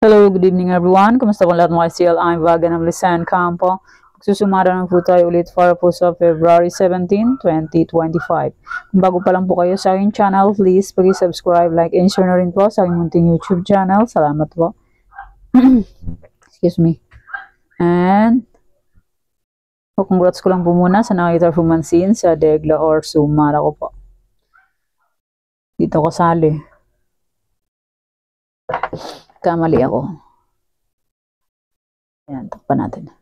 Hello, good evening everyone. Kumusta po lahat mga STL? I'm Vagan ng Lisan Campo. Magsusumara na po tayo ulit para po sa February 17, 2025. Kung bago pa lang po kayo sa aking channel, please subscribe, like, and share na rin po sa aking munting YouTube channel. Salamat po. Excuse me. And congrats ko lang po muna sa nakita Fumansin sa Degla or Sumara ko po. Dito ko sali. Kamali ako. Ayan, takpan natin.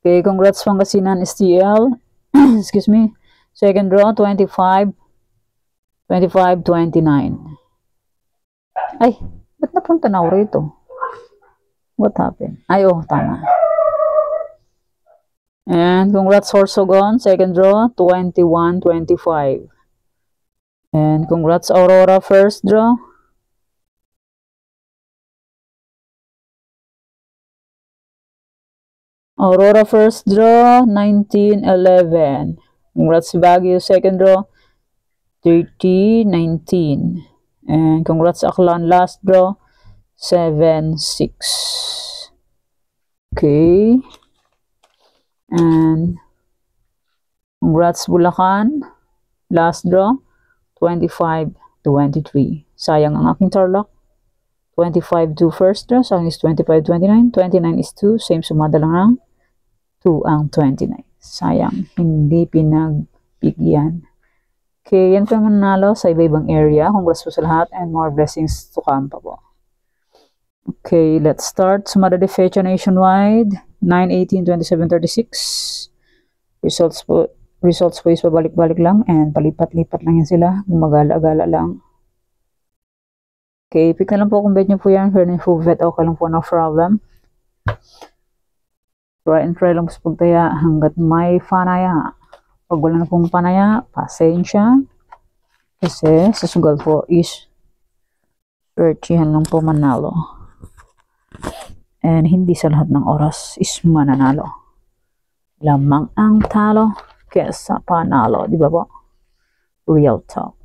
Okay, congrats Pangasinan STL. Excuse me. Second draw, 25, 29. Ay, ba't napunta na ako rito? What happened? Ay, oh, tama. And congrats Sorsogon. Second draw, 21, 25. And congrats Aurora first draw. Aurora first draw, 1911. Congrats Baguio second draw, 3019. And congrats Aklan last draw, 76. Okay. And congrats Bulacan last draw, 25-23. Sayang ang aking tarlock. 25 to first draw, sayang is 25-29. 29 is 2, same sumada lang ng 2 ang 29. Sayang, hindi pinagbigyan. Okay, yan po yung mananalo sa iba-ibang area. Congrats po sa lahat and more blessings to come pa po. Okay, let's start. Sumada de fecha nationwide, 9-18-27-36. Results po is pabalik-balik lang and palipat-lipat lang yan sila. Gumagala-gala lang. Okay, pick na lang po kung bet nyo po yan. Fair na yung full bet, okay lang po, no problem. Try and try lang sa pagtaya hanggat may panaya. Pag wala na pong panaya, pasensya. Kasi sa sugal po is 30 lang po manalo. And hindi sa lahat ng oras is mananalo. Lamang ang talo kesa panalo. Di ba po? Real talk.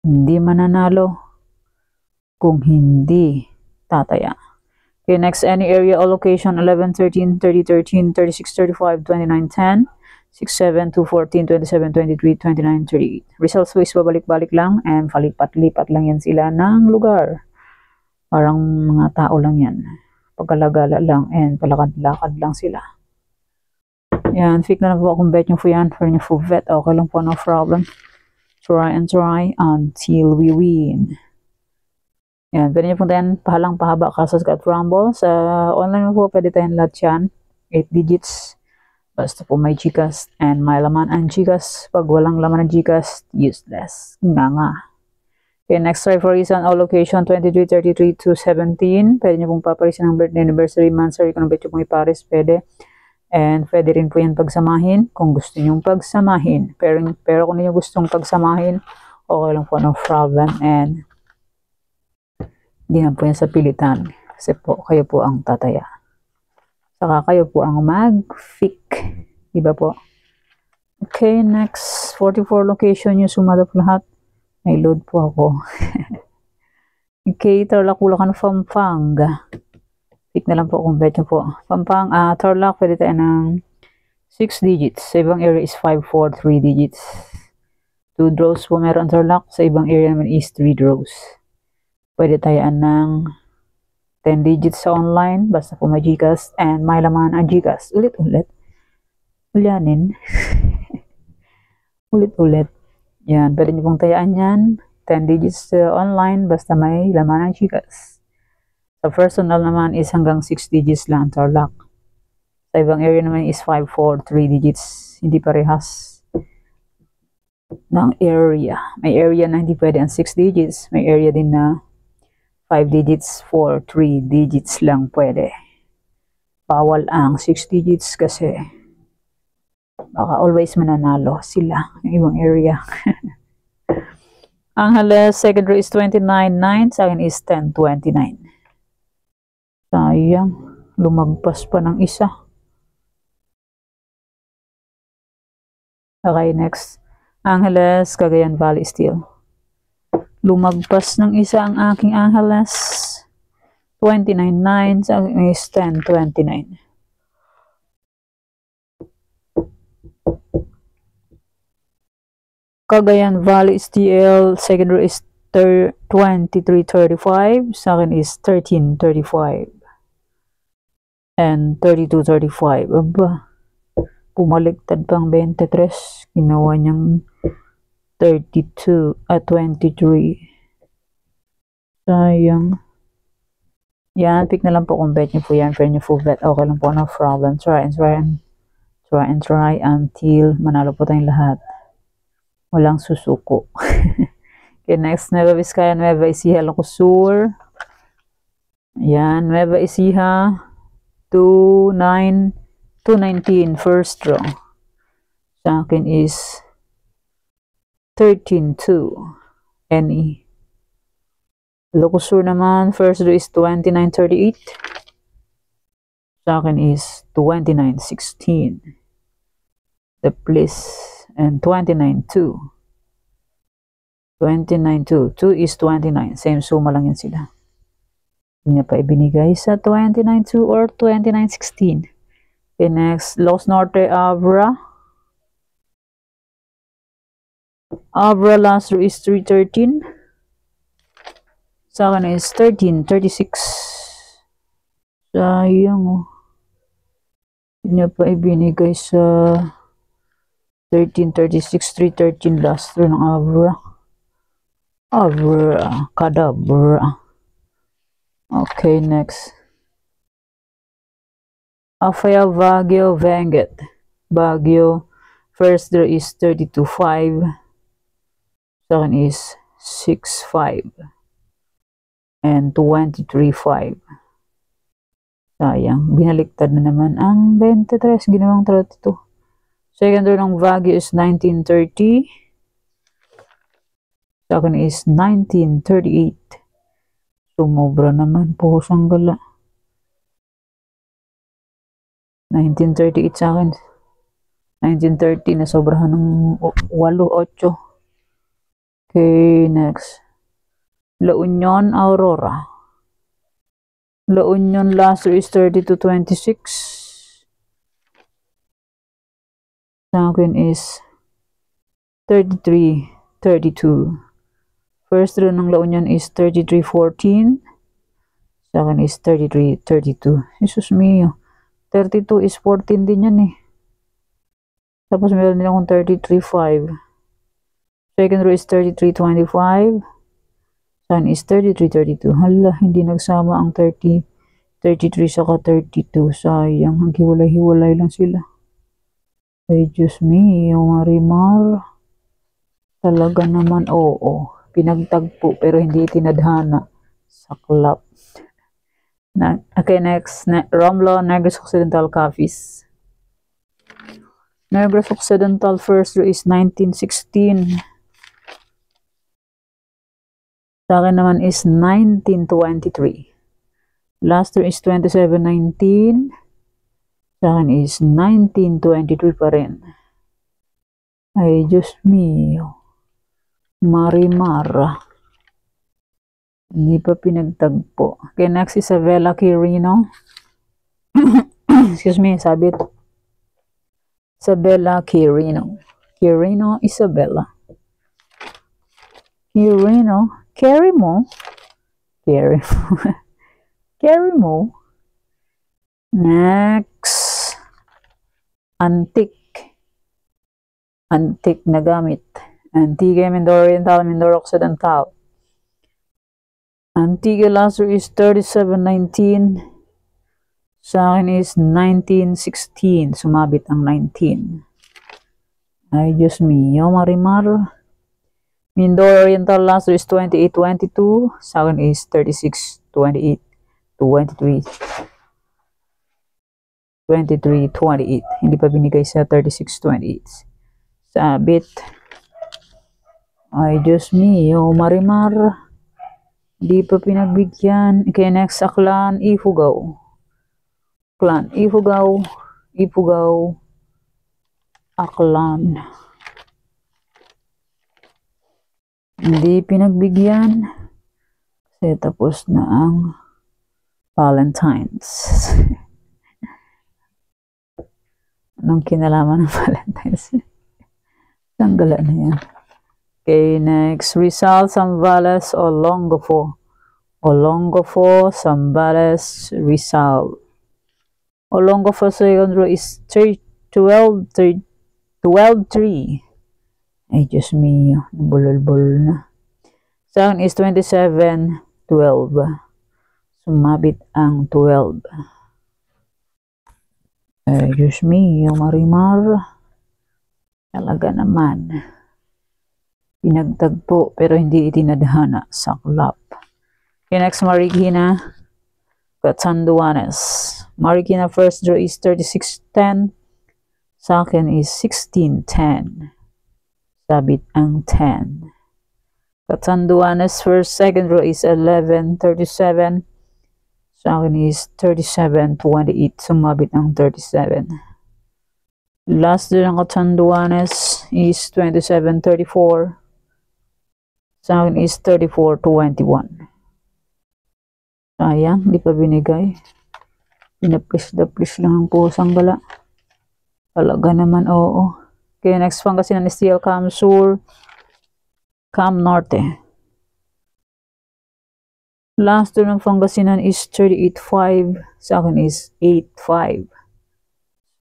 Hindi mananalo kung hindi tataya. Okay, next, any area or location, 11, 13, 30, 13, 36, 35, 29, 10, 6, 7, 2, 14, 27, 23, 29, 38. Results is babalik-balik lang and palipat-lipat lang yan sila ng lugar. Parang mga tao lang yan. Pagkalagala lang and palakad-lakad lang sila. Yan, fake na lang po kung bet nyo po yan. For nyo full bet, okay lang po, no problem. Try and try until we win. Yan, pwede nyo po tayo pahalang pahaba kasas at rumble. Sa online mo po, pwede tayong lahat yan. 8 digits. Basta po may Gcash and may laman ang Gcash. Pag walang laman ang Gcash, useless. Nga. Okay, next try for reason or location, 23, 33 to 17. Pwede nyo pong paparisin ang birthday, anniversary, monthsary. Kung bet nyo pong iparis, pwede. And pwede rin po yan pagsamahin kung gusto nyo pagsamahin. Pero kung nyo gustong pagsamahin, okay lang po, no problem. And hindi na po yan sa pilitan. Kasi po, kayo po ang tataya. Saka kayo po ang mag-fick. Diba po? Okay, next. 44 location yung sumada po lahat. May load po ako. Okay, Tarlac, Bulacan, Pampanga. Pick na lang po kung bet nyo po. Pampanga, Tarlac, pwede tayo ng 6 digits. Sa ibang area is 5, 4, 3 digits. 2 draws po meron Tarlac. Sa ibang area naman is 3 draws. Pwede tayaan ng 10 digits sa online. Basta po may Gcash and may laman ang Gcash. Ulit-ulit. Ulyanin. Ulit-ulit. Yan. Pwede nyo pong tayaan yan. 10 digits online. Basta may laman ang Gcash. Sa personal naman is hanggang 6 digits lang Tarlac. Sa ibang area naman is 5, 4, 3 digits. Hindi parehas ng area. May area na hindi pwede ang 6 digits. May area din na 5 digits, 4, 3 digits lang pwede. Bawal ang 6 digits kasi baka always mananalo sila yung ibang area. Ang halos second row is 29-9. Sa akin is 10-29. Sayang. Lumagpas pa ng isa. Okay, next. Angeles, Cagayan Valley Steel. Lumagpas ng isa ang aking Angeles. 29.9. Sa akin is 10.29. Cagayan Valley STL. Second row is 23.35. Sa akin is 13.35. And 32.35. Aba. Pumaligtad pang 23. Ginawa niyang 32 at 23. Sayang. Yan, pick na lang po kung bet niyo po yan. Fair niyo po bet. Okay lang po, no problem. Try until manalo po tayong lahat. Walang susuko. Okay, next, Nueva Vizcaya, Nueva Ecija, Locosur. Yan, Nueva Ecija, 219, first draw. Sa akin is 13-2. Any. Locosur naman, first draw is 29-38. Sa akin is 29-16. The Bliss. And 29.2. 29.2. 2 is 29. Same suma lang yan sila. Hindi niya pa ibinigay sa 29.2 or 29.16. Okay, next. Los Norte Abra. Abra last row is 313. Sa akin is 13.36. Sayang oh. Hindi niya pa ibinigay sa 13.36, 313 last row ng Abra. Abra, Kadabra. Okay, next. Afaya Baguio Benguet. Baguio, first draw is 32.5. Second is 6.5. And 23.5. Sayang, binaliktad na naman ang 23, ginawang 32. Second row ng Baguio is 1930. Sa akin is 1938. Sumobra naman po sang gala. 1938 sa akin. 1930 na sobrahan ng 8-8. Okay, next. La Union Aurora. La Union last row is 30-26. Sa akin is 33-32. First row ng La Union is 33-14. Sa akin is 33-32. Jesus mio. 32 is 14 din yan eh. Tapos meron din akong 33-5. Second row is 33-25. Sa akin is 33-32. Hala, hindi nagsama ang 33 saka 32. Sayang, hiwalay-hiwalay lang sila. Ay, Diyos mio, Marimar. Talaga naman, oo. Pinagtagpo, pero hindi tinadhana. Saklap. Okay, next. Romlo, Negros Occidental Coffees. Negros Occidental first row is 1916. Sa akin naman is 1923. Last row is 2719. Sa akin is 1923 pa rin. Ay, Diyos mio. Marimar. Hindi pa pinagtagpo. Okay, next is Isabella Quirino. Excuse me, sabit. Isabella Quirino. Quirino, Isabella. Quirino. Carry mo. Carry mo. Carry mo. Next. Antique. Antique na gamit. Antigua, Mindoro Oriental, Mindoro Occidental. Antigua last row is 3719. Sa akin is 1916. Sumabit ang 19. Ay, Diyos mio, Marimar. Mindoro Oriental last row is 2822. Sa akin is 3628. 23. 2328. Hindi pa binigay sa 3628. Sabit. Ay, Diyos mio, Marimar. Hindi pa pinagbigyan. Okay, next, Aklan, Ifugao. Aklan, Ifugao. Ifugao. Aklan. Hindi pinagbigyan. Kasi tapos na ang Valentine's. Anong kinalaman ng Valentine's? Tanggala na yan. Okay, next. Rizal, Zambales, Olongapo. Olongapo, Zambales, Rizal. Olongapo second row is 12-3. Ay, Diyos mio. Bulol-bulol na. Second is 27-12. Sumabit ang 12. Ay, Diyos mio, Marimar. Talaga naman. Pinagtagpo pero hindi itinadhana. Saklap. Okay, next, Marikina. Catanduanes. Marikina first draw is 36-10. Second is 16-10. Sabit ang 10. Catanduanes first second row is 11-37. Second is 37-28. Sumabit ang 37. Last draw ng Catanduanes is 27-34. Second is 34-21. Sayang, di pa binigay. Pinaplis-daplis lang ang pusang gala. Talaga naman, oo. Okay, next Pangasinan is TL Cam Sur, Cam Norte. Last two ng Pangasinan is 38-5. Sa akin is 8-5.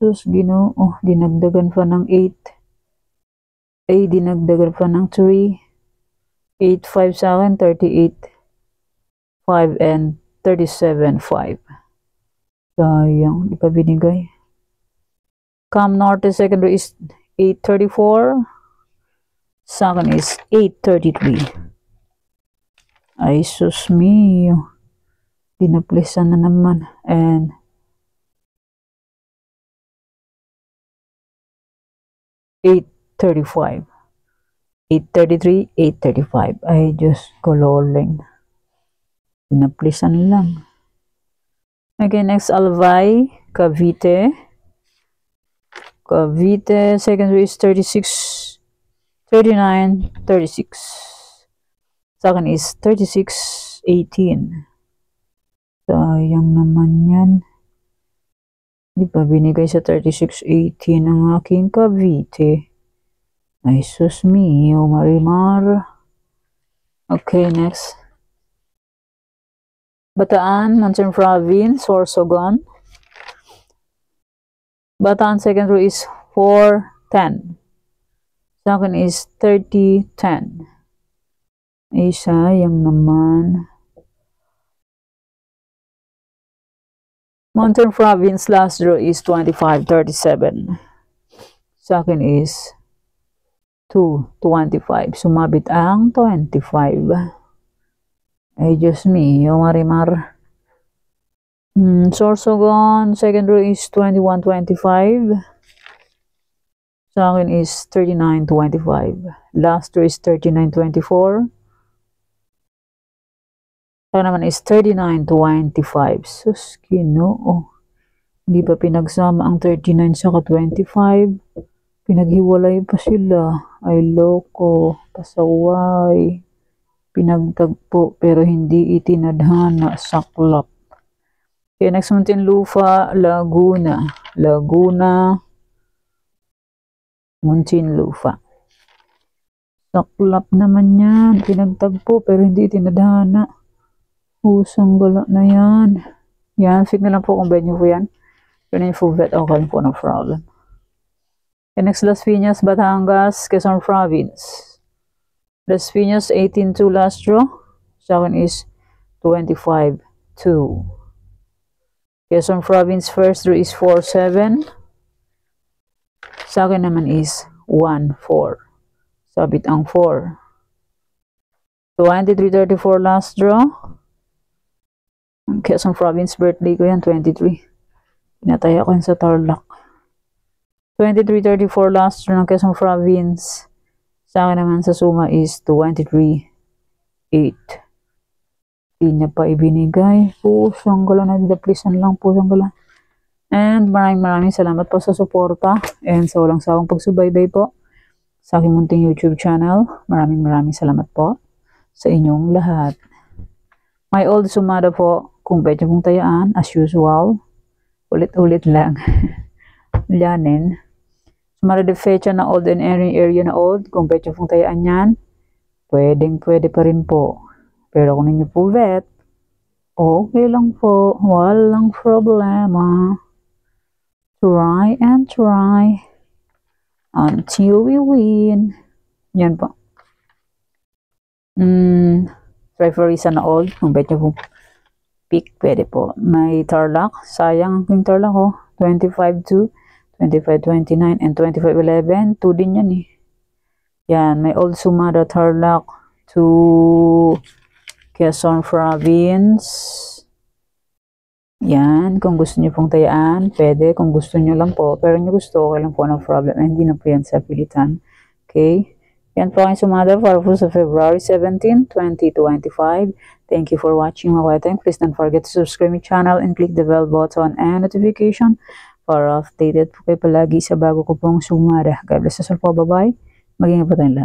Sus, Ginoo. Oh, dinagdagan pa ng 8. Ay, dinagdagan pa ng 3. 8-5 sa akin, 38-5 and 37-5. Sayang, di pa binigay. Cam Norte second row is 8-34. Sa akin is 8-33. Ay, sus mio. Pinaplisan na naman. And 8-35. 8-33, 8-35. Ay, Diyos ko, loling. Pinaplisan lang. Okay, next, Albay, Cavite. Cavite, second row is 36-39-36. Sa akin is 36-18. Sayang naman yan. Di pa binigay sa 36-18 ang aking Cavite. Ay, sus mio, Marimar. Okay, next. Bataan, Monson Province, Sorsogon. Bataan second row is 4-10. Sa akin is 30-10. Ay, sayang naman. Mountain Province last draw is 25-37. Sa akin is 2-25. Sumabit ang 25. Ay, Diyos mio, Marimar. Sorsogon, second row is 21-25. Sa akin is 39-25. Last row is 39-24. Sa naman is 39-25. Sus, Ginoo. Hindi pa pinagsama ang 39 sa 25. Pinaghiwalay pa sila. Ay, loko. Pasaway. Pinagtagpo pero hindi itinadhana. Saklap. Okay, next Muntinlupa, Laguna. Laguna, Muntinlupa. Saklap naman yan. Pinagtagpo pero hindi itinadhana. Pusang gala na yan. Yan, fig na lang po kung bed nyo po yan. Yun yung full vet, okay po, no problem. And next, Las Piñas, Batangas, Quezon Province. Las Piñas, 18-2 last draw. Sa akin is 25-2. Quezon Province, first draw is 4-7. Sa akin naman is 1-4. Sabit ang 4. 23-34 last draw. Quezon Province, birthday ko yan, 23. Pinataya ko yun sa Tarlac. 23-34 last draw ng Quezon Province. Sa akin naman sa suma is 23-8. Hindi niya pa ibinigay. Pusang gala na, didaplisan lang, pusang gala. And maraming salamat po sa suporta and sa walang sawang pagsubaybay po. sa aking munting YouTube channel. Maraming salamat po sa inyong lahat. My old sumada po, kung pwede pong tayaan, as usual, ulit-ulit lang. Lianin. Sumada de fecha na old and any area na old, kung pwede pong tayaan yan, pwede pa rin po. Pero kung ninyo po vet, okay lang po, walang problema. Try and try until we win. Yan po. Try for reason na old. Kung bet nyo po pick, pwede po. May Tarlac. Sayang yung Tarlac ko. 25-2, 25-29, and 25-11. 2 din yan eh. Yan. May Old Sumada Tarlac to Quezon Province. Yan. Kung gusto nyo pong tayaan, pwede. Kung gusto nyo lang po. Pero nyo gusto, okay lang po. No problem. Hindi na po yan sa pilitan. Okay. Yan po ang sumada para po sa February 17, 2025. Thank you for watching mga kaitan. Please don't forget to subscribe my channel and click the bell button and notification para updated po kayo palagi sa bago ko pong sumada. God bless us all po. Bye-bye. Mag-ingat po tayong lahat.